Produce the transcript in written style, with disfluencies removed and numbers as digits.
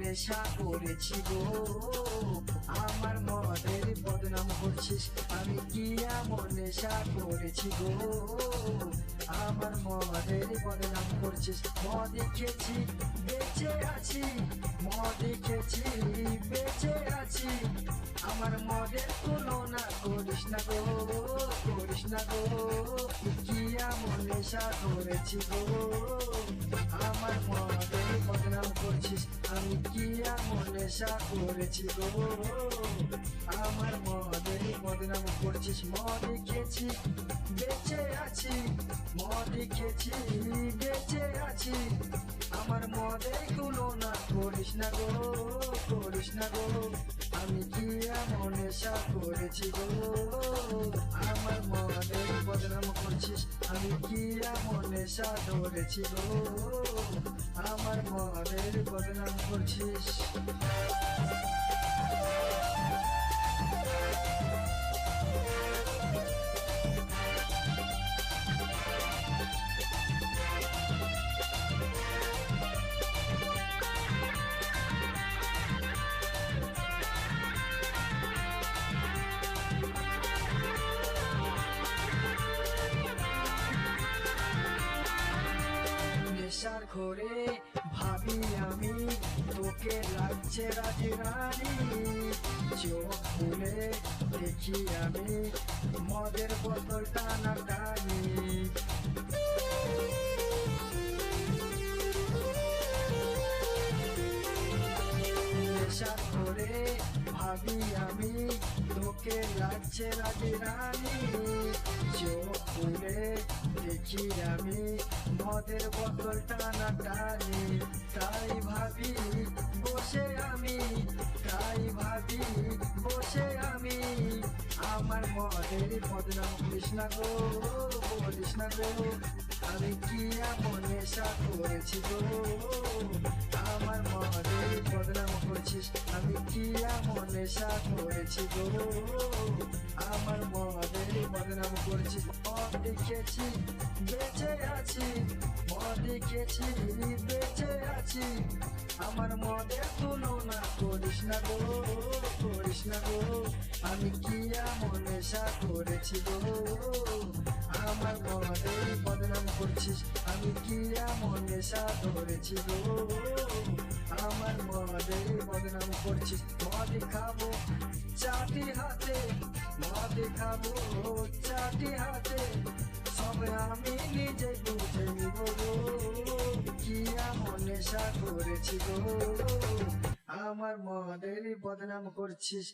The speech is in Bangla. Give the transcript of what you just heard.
নেশা করেছি গো, আমার মদের বদনাম করছিস। আমি কি এমন নেশা করেছি গো, আমার মদের বদনাম করছিস। মদ খেয়েছি বেঁচে আছি, মদ খেয়েছি বেঁচে আছি, আমার মদের তুলনা করিস না গো, করিস না গো। কি এমন নেশা করেছি গো, আমার মদের বদনাম করছিস। আমি কি এমন নেশা করেছি গো, আমার মদের বদনাম করছিস। মদ খেয়েছি বেঁচে আছি, মদ খেয়েছি বেঁচে আছি, আমার মদের তুলনা করিস না গো, করিস না গো। আমি কি এমন নেশা করেছি গো, আমার মদের বদনাম করছিস। আমি কি এমন নেশা ধরেছি গো, আমার মদের বদনাম করছিস। নেশার ঘরে ভাবি আমি, তোকে লাগছে রাজি রানী, চোখ খুলে দেখি আমি মদের বোতল টানা টানি। নেশার ঘরে ভাবি আমি, তোকে লাগছে রাজি রানী, চোখ খুলে দেখি আমি মদের বোতল টানা টানি। তাই ভাবি বসে আমি, তাই ভাবি বসে আমি, আমার মদের বদনাম করিস না গো, বলিস না গো। আমি কি এমন নেশা করেছি গো, আমার মদের বদনাম করছিস। আমি কি এমন নেশা করেছি গো, আমার মদের বদনাম করছিস। মদ খেয়েছি বেঁচে আছি, মদ খেয়েছি বেঁচে আছি, আমার মদের তুলনা করিস না গো, করিস না গো। আমি কি এমন নেশা করেছি গো, আমার মদের বদনাম করছিস। আমি কি এমন নেশা ধরেছি গো, আমার মদের বদনাম করছিস। মদ খাবো চাটি হাতে, মদ খাবো চাটি হাতে, সব আমি নিজে বুঝে নিব গো। কি এমন নেশা করেছি গো, আমার মদের বদনাম করছিস।